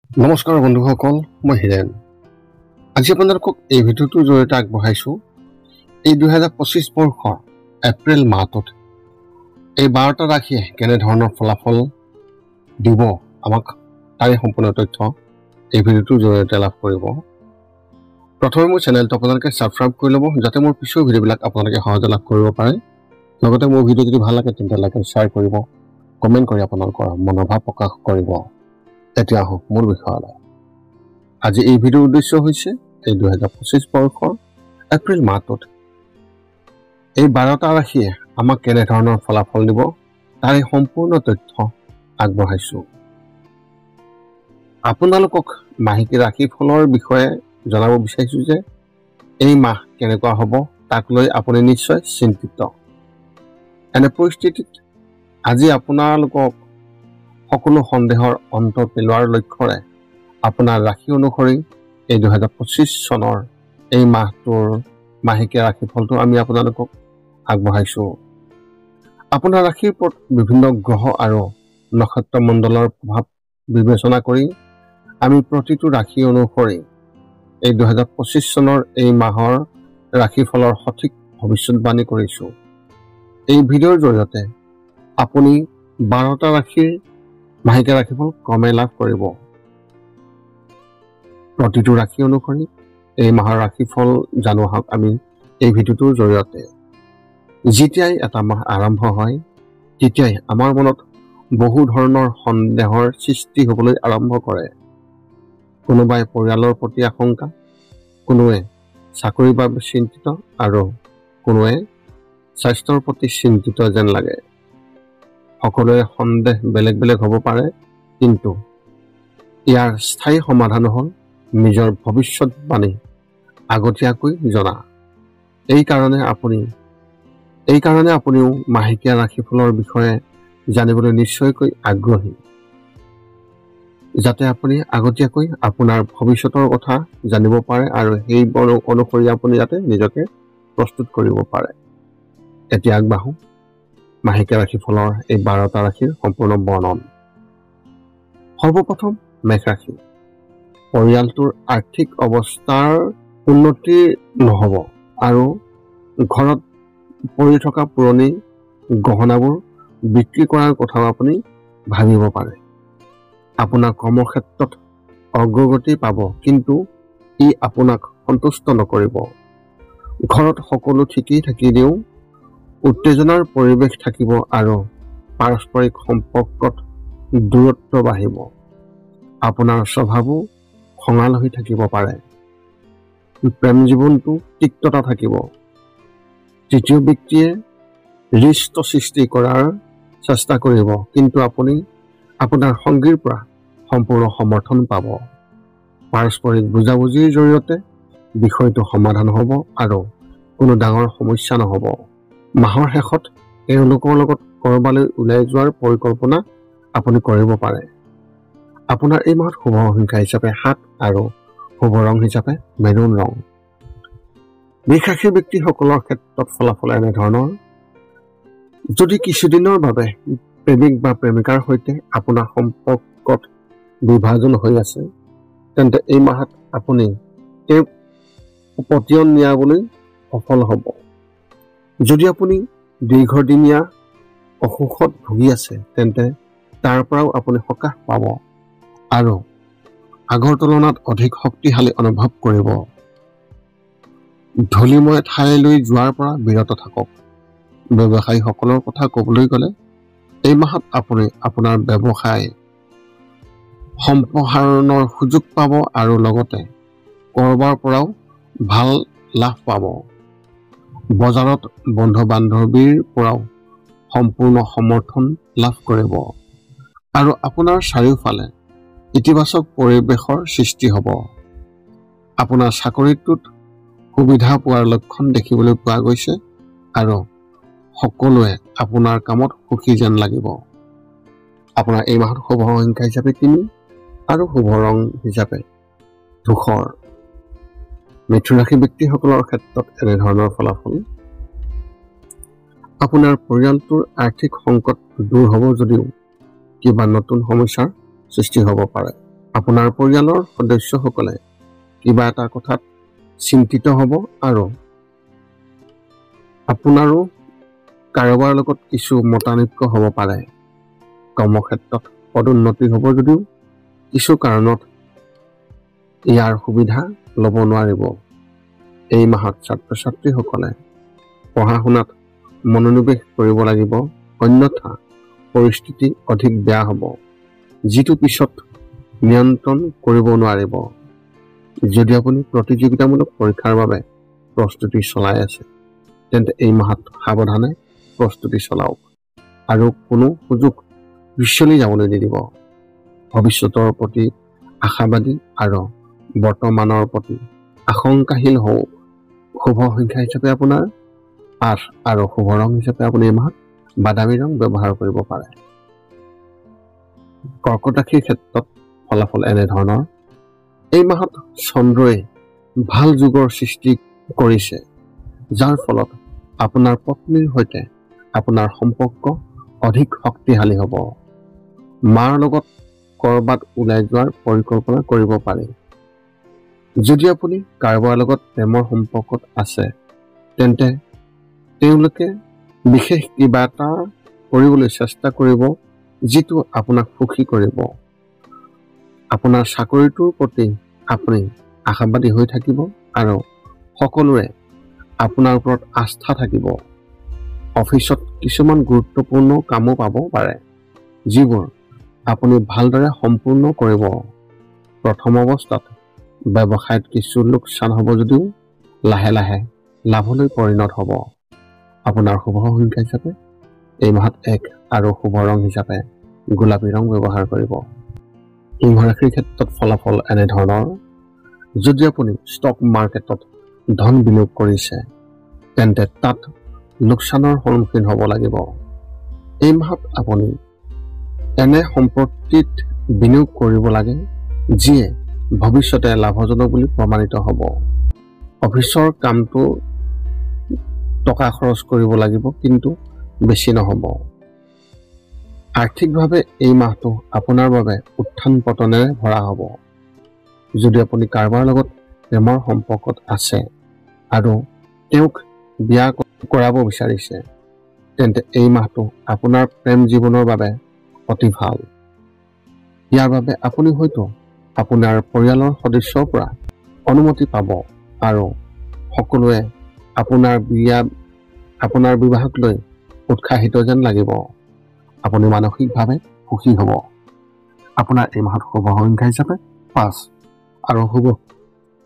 নমস্কাৰ বন্ধুসকল, মই হিৰেন। আজি আপোনালোকক এই ভিডিঅ'টোৰ জৰিয়তে আগবঢ়াইছোঁ এই 2025 বৰ্ষৰ এপ্ৰিল মাহটোত এই 12টা ৰাশিয়ে কেনেধৰণৰ ফলাফল দিব আমাক তাৰে সম্পূৰ্ণ তথ্য এই ভিডিঅ'টোৰ জৰিয়তে লাভ কৰিব। প্ৰথমে মোৰ চেনেলটো আপোনালোকে ছাবস্ক্ৰাইব কৰি ল'ব, যাতে মোৰ পিছৰ ভিডিঅ'বিলাক আপোনালোকে সহজে লাভ কৰিব পাৰে। লগতে মোৰ ভিডিঅ' যদি ভাল লাগে তেন্তে লাইক আৰু শ্বেয়াৰ কৰিব, কমেণ্ট কৰি আপোনালোকৰ মনোভাৱ প্ৰকাশ কৰিব। এতিয়া আহক মূল বিষয়লৈ। আজি এই ভিডিঅ'ৰ উদ্দেশ্য হৈছে এই 2025 বৰ্ষৰ এপ্ৰিল মাহটোত এই 12টা ৰাশিয়ে আমাক কেনেধৰণৰ ফলাফল দিব তাৰে সম্পূৰ্ণ তথ্য আগবঢ়াইছোঁ। আপোনালোকক মাহিকী ৰাশিফলৰ বিষয়ে জনাব বিচাৰিছোঁ যে এই মাহ কেনেকুৱা হ'ব তাক লৈ আপুনি নিশ্চয় চিন্তিত। এনে পৰিস্থিতিত আজি আপোনালোকক সকলো সন্দেহৰ অন্ত পেলোৱাৰ লক্ষ্যৰে আপোনাৰ ৰাশি অনুসৰি এই 2025 চনৰ এই মাহটোৰ মাহেকীয়া ৰাশিফলটো আমি আপোনালোকক আগবঢ়াইছোঁ। আপোনাৰ ৰাশিৰ ওপৰত বিভিন্ন গ্ৰহ আৰু নক্ষত্ৰ মণ্ডলৰ প্ৰভাৱ বিবেচনা কৰি আমি প্ৰতিটো ৰাশি অনুসৰি এই 2025 চনৰ এই মাহৰ ৰাশিফলৰ সঠিক ভৱিষ্যতবাণী কৰিছোঁ। এই ভিডিঅ'ৰ জৰিয়তে আপুনি 12টা ৰাশিৰ মাহেকীয়া ৰাশিফল ক্ৰমে লাভ কৰিব। প্ৰতিটো ৰাশি অনুসৰি এই মাহৰ ৰাশিফল জানো আহক আমি এই ভিডিঅ'টোৰ জৰিয়তে। যেতিয়াই এটা মাহ আৰম্ভ হয় তেতিয়াই আমাৰ মনত বহু ধৰণৰ সন্দেহৰ সৃষ্টি হ'বলৈ আৰম্ভ কৰে। কোনোবাই পৰিয়ালৰ প্ৰতি আশংকা, কোনোৱে চাকৰিৰ বাবে চিন্তিত আৰু কোনোৱে স্বাস্থ্যৰ প্ৰতি চিন্তিত যেন লাগে। সকলোৰে সন্দেহ বেলেগ বেলেগ হ'ব পাৰে, কিন্তু ইয়াৰ স্থায়ী সমাধান হ'ল নিজৰ ভৱিষ্যতবাণী আগতীয়াকৈ জনা। এই কাৰণে আপুনিও মাহেকীয়া ৰাশিফলৰ বিষয়ে জানিবলৈ নিশ্চয়কৈ আগ্ৰহী, যাতে আপুনি আগতীয়াকৈ আপোনাৰ ভৱিষ্যতৰ কথা জানিব পাৰে আৰু সেই অনুসৰি আপুনি যাতে নিজকে প্ৰস্তুত কৰিব পাৰে। এতিয়া আগবাঢ়ো মাহেকীয়া ৰাশিফলৰ এই 12টা ৰাশিৰ সম্পূৰ্ণ বৰ্ণন। সৰ্বপ্ৰথম মেষ ৰাশি। পৰিয়ালটোৰ আৰ্থিক অৱস্থাৰ উন্নতি নহ'ব আৰু ঘৰত পৰি থকা পুৰণি গহনাবোৰ বিক্ৰী কৰাৰ কথাও আপুনি ভাবিব পাৰে। আপোনাৰ কৰ্মক্ষেত্ৰত অগ্ৰগতি পাব, কিন্তু ই আপোনাক সন্তুষ্ট নকৰিব। ঘৰত সকলো ঠিকেই থাকিলেও উত্তেজনাৰ পৰিৱেশ থাকিব আৰু পাৰস্পৰিক সম্পৰ্কত দূৰত্ব বাঢ়িব। আপোনাৰ স্বভাৱো খঙাল হৈ থাকিব পাৰে। প্ৰেম জীৱনটো তিক্ততা থাকিব। তৃতীয় ব্যক্তিয়ে ৰিষ্ট সৃষ্টি কৰাৰ চেষ্টা কৰিব, কিন্তু আপুনি আপোনাৰ সঙ্গীৰ পৰা সম্পূৰ্ণ সমৰ্থন পাব। পাৰস্পৰিক বুজাবুজিৰ জৰিয়তে বিষয়টো সমাধান হ'ব আৰু কোনো ডাঙৰ সমস্যা নহ'ব। মাহৰ শেষত এওঁলোকৰ লগত ক'ৰবালৈ ওলাই যোৱাৰ পৰিকল্পনা আপুনি কৰিব পাৰে। আপোনাৰ এই মাহত শুভ সংখ্যা হিচাপে 7 আৰু শুভ ৰং হিচাপে মেৰুন ৰং। বৃষ ৰাশিৰ ব্যক্তিসকলৰ ক্ষেত্ৰত ফলাফল এনেধৰণৰ। যদি কিছুদিনৰ বাবে প্ৰেমিক বা প্ৰেমিকাৰ সৈতে আপোনাৰ সম্পৰ্কত বিভাজন হৈ আছে, তেন্তে এই মাহত আপুনি তেওঁক পতিয়ন নিয়াবলৈ সফল হ'ব। যদি আপুনি দীৰ্ঘদিনীয়া অসুখত ভুগি আছে, তেন্তে তাৰ পৰাও আপুনি সকাহ পাব আৰু আগৰ তুলনাত অধিক শক্তিশালী অনুভৱ কৰিব। ধূলিময় ঠাইলৈ যোৱাৰ পৰা বিৰত থাকক। ব্যৱসায়ীসকলৰ কথা ক'বলৈ গ'লে এই মাহত আপুনি আপোনাৰ ব্যৱসায় সম্প্ৰসাৰণৰ সুযোগ পাব আৰু লগতে ক'ৰবাৰ পৰাও ভাল লাভ পাব। বজাৰত বন্ধু বান্ধৱীৰ পৰাও সম্পূৰ্ণ সমৰ্থন লাভ কৰিব আৰু আপোনাৰ চাৰিওফালে ইতিবাচক পৰিৱেশৰ সৃষ্টি হ'ব। আপোনাৰ চাকৰিটোত সুবিধা পোৱাৰ লক্ষণ দেখিবলৈ পোৱা গৈছে আৰু সকলোৱে আপোনাৰ কামত সুখী যেন লাগিব। আপোনাৰ এই মাহত শুভ সংখ্যা হিচাপে 3 আৰু শুভ ৰং হিচাপে ধূসৰ। মিথুন ৰাশি ব্যক্তিসকলৰ ক্ষেত্ৰত এনেধৰণৰ ফলাফল। আপোনাৰ পৰিয়ালটোৰ আৰ্থিক সংকট দূৰ হ'ব যদিও কিবা নতুন সমস্যাৰ সৃষ্টি হ'ব পাৰে। আপোনাৰ পৰিয়ালৰ সদস্যসকলে কিবা এটা কথাত চিন্তিত হ'ব আৰু আপোনাৰো কাৰোবাৰ লগত কিছু মতানৈক্য হ'ব পাৰে। কৰ্মক্ষেত্ৰত পদোন্নতি হ'ব যদিও কিছু কাৰণত ইয়াৰ সুবিধা ল'ব নোৱাৰিব। এই মাহত ছাত্ৰ ছাত্ৰীসকলে পঢ়া শুনাত মনোনিৱেশ কৰিব লাগিব, অন্যথা পৰিস্থিতি অধিক বেয়া হ'ব, যিটো পিছত নিয়ন্ত্ৰণ কৰিব নোৱাৰিব। যদি আপুনি প্ৰতিযোগিতামূলক পৰীক্ষাৰ বাবে প্ৰস্তুতি চলাই আছে, তেন্তে এই মাহত সাৱধানে প্ৰস্তুতি চলাওক আৰু কোনো সুযোগ পিছলি যাবলৈ নিদিব। ভৱিষ্যতৰ প্ৰতি আশাবাদী আৰু বৰ্তমানৰ প্ৰতি আশংকাশীল হওক। শুভ সংখ্যা হিচাপে আপোনাৰ 8 আৰু শুভ ৰং হিচাপে আপুনি এই মাহত বাদামী ৰং ব্যৱহাৰ কৰিব পাৰে। কৰ্কট ৰাশিৰ ক্ষেত্ৰত ফলাফল এনেধৰণৰ। এই মাহত চন্দ্ৰই ভাল যোগৰ সৃষ্টি কৰিছে, যাৰ ফলত আপোনাৰ পত্নীৰ সৈতে আপোনাৰ সম্পৰ্ক অধিক শক্তিশালী হ'ব। মাৰ লগত ক'ৰবাত ওলাই যোৱাৰ পৰিকল্পনা কৰিব পাৰি। যদি আপুনি কাৰোবাৰ লগত প্ৰেমৰ সম্পৰ্কত আছে, তেন্তে তেওঁলোকে বিশেষ কিবা এটা কৰিবলৈ চেষ্টা কৰিব, যিটো আপোনাক সুখী কৰিব। আপোনাৰ চাকৰিটোৰ প্ৰতি আপুনি আশাবাদী হৈ থাকিব আৰু সকলোৰে আপোনাৰ ওপৰত আস্থা থাকিব। অফিচত কিছুমান গুৰুত্বপূৰ্ণ কামো পাব পাৰে, যিবোৰ আপুনি ভালদৰে সম্পূৰ্ণ কৰিব। প্ৰথম অৱস্থাত ব্যৱসায়ত কিছু লোকচান হ'ব যদিও লাহে লাহে লাভলৈ পৰিণত হ'ব। আপোনাৰ শুভ সংখ্যা হিচাপে এই মাহত 1 আৰু শুভ ৰং হিচাপে গোলাপী ৰং ব্যৱহাৰ কৰিব। সিংহ ৰাশিৰ ক্ষেত্ৰত ফলাফল এনেধৰণৰ। যদি আপুনি ষ্টক মাৰ্কেটত ধন বিনিয়োগ কৰিছে, তেন্তে তাত লোকচানৰ সন্মুখীন হ'ব লাগিব। এই মাহত আপুনি এনে সম্পত্তিত বিনিয়োগ কৰিব লাগে যিয়ে ভৱিষ্যতে লাভজনক বুলি প্ৰমাণিত হ'ব। অফিচৰ কামটো টকা খৰচ কৰিব লাগিব, কিন্তু বেছি নহ'ব। আৰ্থিকভাৱে এই মাহটো আপোনাৰ বাবে উত্থান পতনেৰে ভৰা হ'ব। যদি আপুনি কাৰোবাৰ লগত প্ৰেমৰ সম্পৰ্কত আছে আৰু তেওঁক বিয়া কৰাব বিচাৰিছে, তেন্তে এই মাহটো আপোনাৰ প্ৰেম জীৱনৰ বাবে অতি ভাল। ইয়াৰ বাবে আপুনি হয়তো আপোনাৰ পৰিয়ালৰ সদস্যৰ পৰা অনুমতি পাব আৰু সকলোৱে আপোনাৰ বিবাহক লৈ উৎসাহিত যেন লাগিব। আপুনি মানসিকভাৱে সুখী হ'ব। আপোনাৰ এই মাহত শুভ সংখ্যা হিচাপে 5 আৰু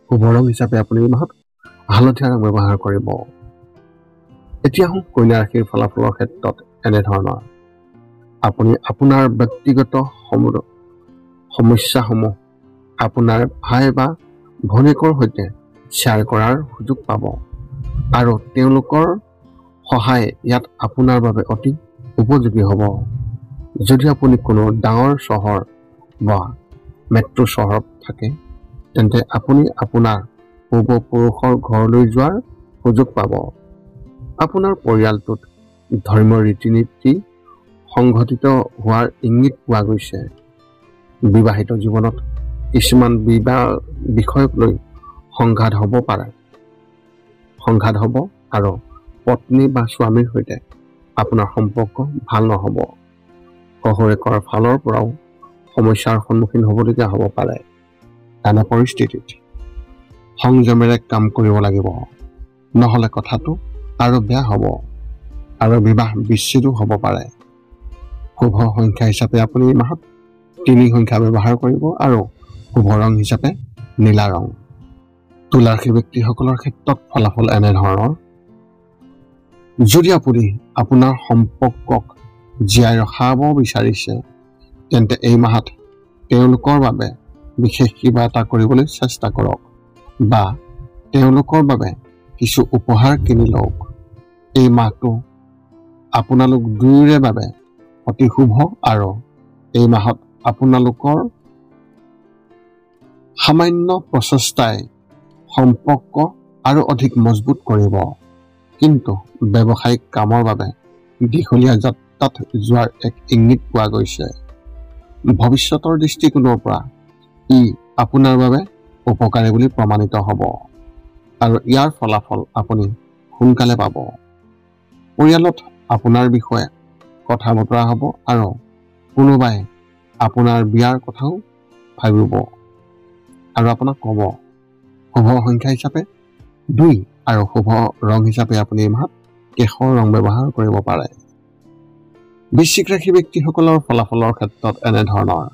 শুভ ৰং হিচাপে আপুনি এই মাহত হালধীয়া ৰং ব্যৱহাৰ কৰিব। এতিয়া কন্যা ৰাশিৰ ফলাফলৰ ক্ষেত্ৰত এনেধৰণৰ। আপুনি আপোনাৰ ব্যক্তিগত সমস্যাসমূহ আপোনাৰ ভাই বা ভনীয়েকৰ সৈতে শ্বেয়াৰ কৰাৰ সুযোগ পাব আৰু তেওঁলোকৰ সহায় ইয়াত আপোনাৰ বাবে অতি উপযোগী হ'ব। যদি আপুনি কোনো ডাঙৰ চহৰ বা মেট্ৰ' চহৰত থাকে, তেন্তে আপুনি আপোনাৰ পূৰ্বপুৰুষৰ ঘৰলৈ যোৱাৰ সুযোগ পাব। আপোনাৰ পৰিয়ালটোত ধৰ্মীয় ৰীতি নীতি সংঘটিত হোৱাৰ ইংগিত পোৱা গৈছে। বিবাহিত জীৱনত কিছুমান বিষয়ক লৈ সংঘাত হ'ব আৰু পত্নী বা স্বামীৰ সৈতে আপোনাৰ সম্পৰ্ক ভাল নহ'ব। শহুৰেকৰ ফালৰ পৰাও সমস্যাৰ সন্মুখীন হ'বলগীয়া হ'ব পাৰে। এনে পৰিস্থিতিত সংযমেৰে কাম কৰিব লাগিব, নহ'লে কথাটো আৰু বেয়া হ'ব আৰু বিবাহ বিচ্ছেদো হ'ব পাৰে। শুভ সংখ্যা হিচাপে আপুনি এই মাহত 3 সংখ্যা ব্যৱহাৰ কৰিব আৰু শুভ ৰং হিচাপে নীলা ৰং। তুলা ৰাশিৰ ব্যক্তিসকলৰ ক্ষেত্ৰত ফলাফল এনেধৰণৰ। যদি আপুনি আপোনাৰ সম্পৰ্কক জীয়াই ৰখাব বিচাৰিছে, তেন্তে এই মাহত তেওঁলোকৰ বাবে বিশেষ কিবা এটা কৰিবলৈ চেষ্টা কৰক বা তেওঁলোকৰ বাবে কিছু উপহাৰ কিনি লওক। এই মাহটো আপোনালোক দুয়োৰে বাবে অতি শুভ আৰু এই মাহত আপোনালোকৰ সামান্য প্ৰচেষ্টাই সম্পৰ্ক আৰু অধিক মজবুত কৰিব। কিন্তু ব্যৱসায়িক কামৰ বাবে দীঘলীয়া যাত্ৰাত যোৱাৰ এক ইংগিত পোৱা গৈছে। ভৱিষ্যতৰ দৃষ্টিকোণৰ পৰা ই আপোনাৰ বাবে উপকাৰী বুলি প্ৰমাণিত হ'ব আৰু ইয়াৰ ফলাফল আপুনি সোনকালে পাব। পৰিয়ালত আপোনাৰ বিষয়ে কথা বতৰা হ'ব আৰু কোনোবাই আপোনাৰ বিয়াৰ কথাও ভাবিব আৰু আপোনাক ক'ব। শুভ সংখ্যা হিচাপে 2 আৰু শুভ ৰং হিচাপে আপুনি এই মাহত কেশৰ ৰং ব্যৱহাৰ কৰিব পাৰে। বৃশ্চিক ৰাশি ব্যক্তিসকলৰ ফলাফলৰ ক্ষেত্ৰত এনেধৰণৰ।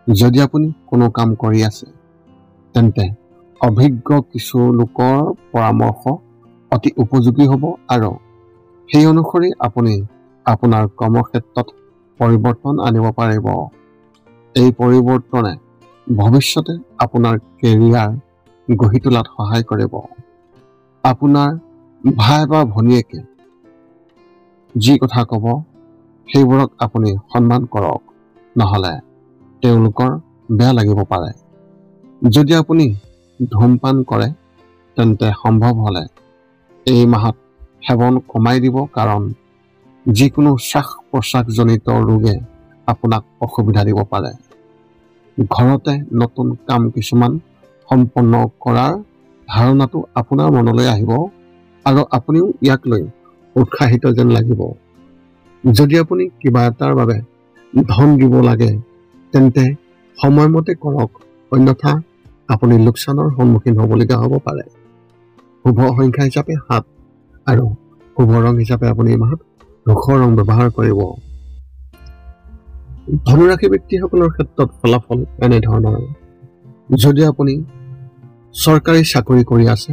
যদি আপুনি কোনো কাম কৰি আছে তেন্তে অভিজ্ঞ কিছু লোকৰ পৰামৰ্শ অতি উপযোগী হ'ব আৰু সেই অনুসৰি আপুনি আপোনাৰ কৰ্মক্ষেত্ৰত পৰিৱৰ্তন আনিব পাৰিব। এই পৰিৱৰ্তনে ভৱিষ্যতে আপোনাৰ কেৰিয়াৰ গঢ়ি তোলাত সহায় কৰিব। আপোনাৰ ভাই বা ভনীয়েকে যি কথা ক'ব সেইবোৰক আপুনি সন্মান কৰক, নহ'লে তেওঁলোকৰ বেয়া লাগিব পাৰে। যদি আপুনি ধূমপান কৰে তেন্তে সম্ভৱ হ'লে এই মাহত সেৱন কমাই দিব, কাৰণ যিকোনো শ্বাস প্ৰশ্বাসজনিত ৰোগে আপোনাক অসুবিধা দিব পাৰে। ঘৰতে নতুন কাম কিছুমান সম্পন্ন কৰাৰ ধাৰণাটো আপোনাৰ মনলৈ আহিব আৰু আপুনিও ইয়াক লৈ উৎসাহিত যেন লাগিব। যদি আপুনি কিবা এটাৰ বাবে ধন দিব লাগে তেন্তে সময়মতে কৰক, অন্যথা আপুনি লোকচানৰ সন্মুখীন হ'বলগীয়া হ'ব পাৰে। শুভ সংখ্যা হিচাপে 7 আৰু শুভ ৰং হিচাপে আপুনি এই মাহত ধূসৰ ৰং ব্যৱহাৰ কৰিব। ধনুৰাশি ব্যক্তিসকলৰ ক্ষেত্ৰত ফলাফল এনেধৰণৰ। যদি আপুনি চৰকাৰী চাকৰি কৰি আছে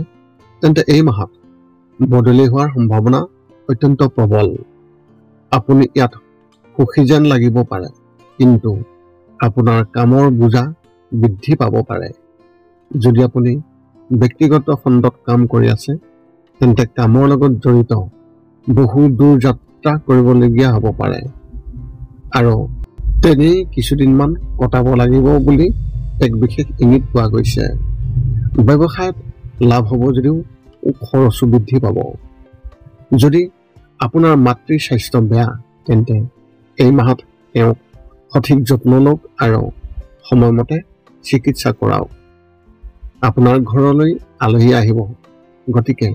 তেন্তে এই মাহত বদলি হোৱাৰ সম্ভাৱনা অত্যন্ত প্ৰবল। আপুনি ইয়াত সুখী যেন লাগিব পাৰে, কিন্তু আপোনাৰ কামৰ বোজা বৃদ্ধি পাব পাৰে। যদি আপুনি ব্যক্তিগত খণ্ডত কাম কৰি আছে তেন্তে কামৰ লগত জড়িত বহু দূৰ যাত্ৰা কৰিবলগীয়া হ'ব পাৰে আৰু তেনেই কিছুদিনমান কটাব লাগিব বুলি এক বিশেষ ইংগিত পোৱা গৈছে। ব্যৱসায়ত লাভ হ'ব যদিও খৰচো বৃদ্ধি পাব। যদি আপোনাৰ মাতৃৰ স্বাস্থ্য বেয়া তেন্তে এই মাহত তেওঁক সঠিক যত্ন লওক আৰু সময়মতে চিকিৎসা কৰাওক। আপোনাৰ ঘৰলৈ আলহী আহিব, গতিকে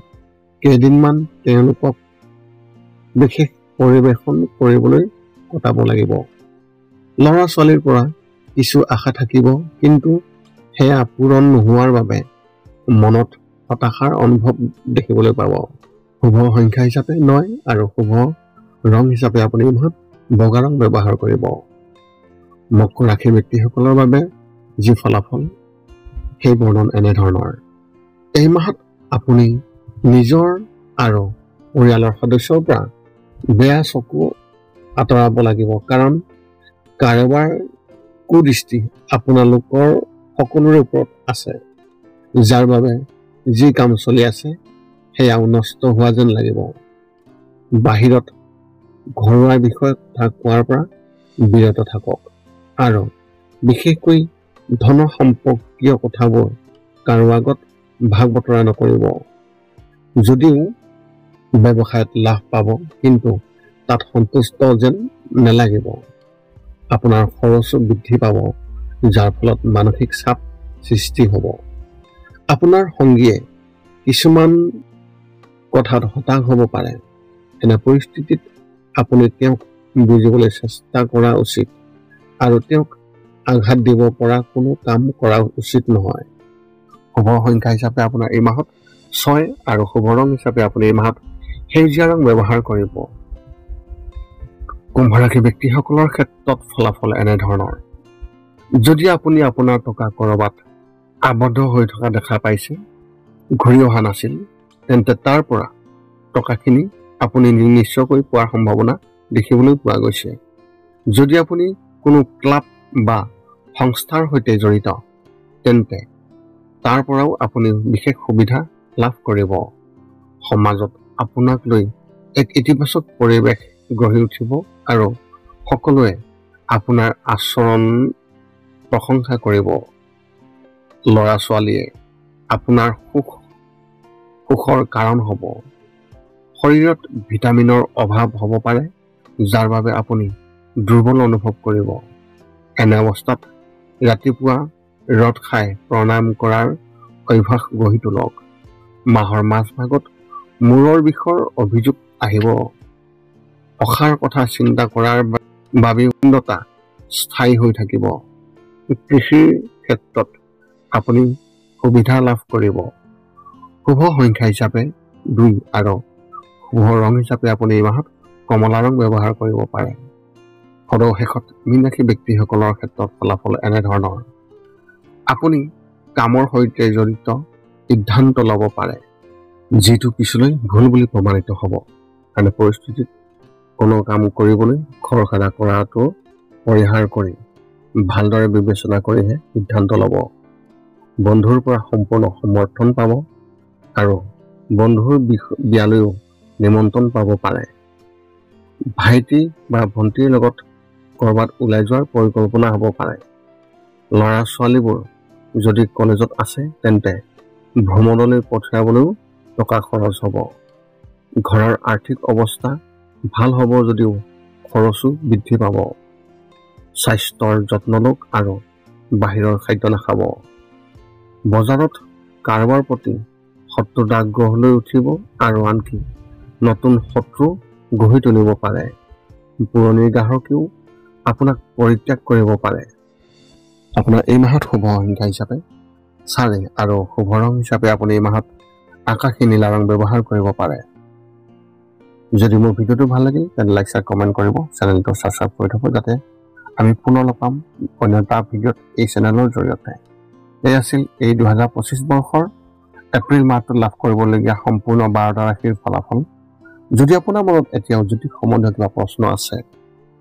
কেইদিনমান তেওঁলোকক বিশেষ পৰিৱেশন কৰিবলৈ কটাব লাগিব। ল'ৰা ছোৱালীৰ পৰা কিছু আশা থাকিব, কিন্তু সেয়া পূৰণ নোহোৱাৰ বাবে মনত হতাশাৰ অনুভৱ দেখিবলৈ পাব। শুভ সংখ্যা হিচাপে 9 আৰু শুভ ৰং হিচাপে আপুনি এই মাহত বগা ৰং ব্যৱহাৰ কৰিব। মকৰ ৰাশিৰ ব্যক্তিসকলৰ বাবে যি ফলাফল সেই বৰ্ণন এনেধৰণৰ। এই মাহত আপুনি নিজৰ আৰু পৰিয়ালৰ সদস্যৰ পৰা বেয়া চকু আঁতৰাব লাগিব, কাৰণ কাৰোবাৰ কুদৃষ্টি আপোনালোকৰ সকলোৰে ওপৰত আছে, যাৰ বাবে যি কাম চলি আছে সেয়াও নষ্ট হোৱা যেন লাগিব। বাহিৰত ঘৰুৱা বিষয় কথা কোৱাৰ পৰা বিৰত থাকক আৰু বিশেষকৈ ধন সম্পৰ্কীয় কথাবোৰ কাৰো আগত ভাগ বতৰা নকৰিব। যদিও ব্যৱসায়ত লাভ পাব, কিন্তু তাত সন্তুষ্ট যেন নেলাগিব। আপোনাৰ খৰচো বৃদ্ধি পাব, যাৰ ফলত মানসিক চাপ সৃষ্টি হ'ব। আপোনাৰ সংগীয়ে কিছুমান কথাত হতাশ হ'ব পাৰে। এনে পৰিস্থিতিত আপুনি তেওঁক বুজিবলৈ চেষ্টা কৰা উচিত আৰু তেওঁক আঘাত দিব পৰা কোনো কাম কৰা উচিত নহয়। শুভ সংখ্যা হিচাপে আপোনাৰ এই মাহত 6 আৰু শুভ ৰং হিচাপে আপুনি এই মাহত সেউজীয়া ৰং ব্যৱহাৰ কৰিব। কুম্ভ ৰাশি ব্যক্তিসকলৰ ক্ষেত্ৰত ফলাফল এনেধৰণৰ। যদি আপুনি আপোনাৰ টকা ক'ৰবাত আবদ্ধ হৈ থকা দেখা পাইছে, ঘূৰি অহা নাছিল, তেন্তে তাৰ পৰা টকাখিনি আপুনি নিশ্চয়কৈ পোৱাৰ সম্ভাৱনা দেখিবলৈ পোৱা গৈছে। যদি আপুনি কোনো ক্লাব বা সংস্থাৰ সৈতে জড়িত তেন্তে তাৰ পৰাও আপুনি বিশেষ সুবিধা লাভ কৰিব। সমাজত আপোনাক লৈ এক ইতিবাচক পৰিৱেশ গঢ়ি উঠিব আৰু সকলোৱে আপোনাৰ আচৰণ প্ৰশংসা কৰিব। ল'ৰা ছোৱালীয়ে আপোনাৰ সুখৰ কাৰণ হ'ব। শৰীৰত ভিটামিনৰ অভাৱ হ'ব পাৰে, যাৰ বাবে আপুনি দুৰ্বল অনুভৱ কৰিব। এনে অৱস্থাত ৰাতিপুৱা ৰদ খাই প্ৰণাম কৰাৰ অভ্যাস গঢ়ি তোলক। মাহৰ মাজভাগত মূৰৰ বিষৰ অভিযোগ আহিব। অসাৰ কথা চিন্তা কৰাৰ বাবে উন্নতা স্থায়ী হৈ থাকিব। কৃষিৰ ক্ষেত্ৰত আপুনি সুবিধা লাভ কৰিব। শুভ সংখ্যা হিচাপে 2 আৰু শুভ ৰং হিচাপে আপুনি এই মাহত কমলা ৰং ব্যৱহাৰ কৰিব পাৰে। অৱশেষত মীন ৰাশি ব্যক্তিসকলৰ ক্ষেত্ৰত ফলাফল এনেধৰণৰ। আপুনি কামৰ সৈতে জড়িত সিদ্ধান্ত ল'ব পাৰে, যিটো পিছলৈ ভুল বুলি প্ৰমাণিত হ'ব। এনে পৰিস্থিতিত কোনো কাম কৰিবলৈ খৰখেদা কৰাটো পৰিহাৰ কৰি ভালদৰে বিবেচনা কৰিহে সিদ্ধান্ত ল'ব। বন্ধুৰ পৰা সম্পূৰ্ণ সমৰ্থন পাব আৰু বন্ধুৰ বিয়ালৈও নিমন্ত্ৰণ পাব পাৰে। ভাইটি বা ভণ্টিৰ লগত ক'ৰবাত ওলাই যোৱাৰ পৰিকল্পনা হ'ব পাৰে। ল'ৰা ছোৱালীবোৰ যদি কলেজত আছে তেন্তে ভ্ৰমণলৈ পঠিয়াবলৈও টকা খৰচ হ'ব। ঘৰৰ আৰ্থিক অৱস্থা ভাল হ'ব যদিও খৰচো বৃদ্ধি পাব। স্বাস্থ্যৰ যত্ন লওক আৰু বাহিৰৰ খাদ্য নাখাব। বজাৰত কাৰোবাৰ প্ৰতি শত্ৰুতা গঢ় লৈ উঠিব আৰু আনকি নতুন শত্ৰু গঢ়ি তুলিব পাৰে। পুৰণি গ্ৰাহকেও আপোনাক পৰিত্যাগ কৰিব পাৰে। আপোনাৰ এই মাহত শুভ সংখ্যা হিচাপে 4 আৰু শুভ ৰং হিচাপে আপুনি এই মাহত আকাশী নীলা ৰং ব্যৱহাৰ কৰিব পাৰে। যদি মোৰ ভিডিঅ'টো ভাল লাগিল তেন্তে লাইক শ্বেয়াৰ কমেণ্ট কৰিব। চেনেলটো ছাবস্ক্ৰাইব কৰি থ'ব যাতে আমি পুনৰ লগ পাম অন্য এটা ভিডিঅ'ত এই চেনেলৰ জৰিয়তে। এই আছিল এই 2025 বৰ্ষৰ এপ্ৰিল মাহটোত লাভ কৰিবলগীয়া সম্পূৰ্ণ 12টা ৰাশিৰ ফলাফল। যদি আপোনাৰ মনত এতিয়াও জ্যোতিষ সম্বন্ধীয় কিবা প্ৰশ্ন আছে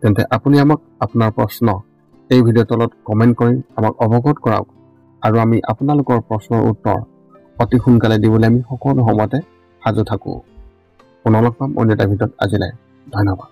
তেন্তে আপুনি আমাক আপোনাৰ প্ৰশ্ন এই ভিডিঅ'ৰ তলত কমেণ্ট কৰি আমাক অৱগত কৰাওক আৰু আমি আপোনালোকৰ প্ৰশ্নৰ উত্তৰ অতি সোনকালে দিবলৈ আমি সকলো সময়তে সাজু থাকোঁ। পুনৰ লগ পাম অন্য এটা ভিডিঅ'ত। আজিলৈ ধন্যবাদ।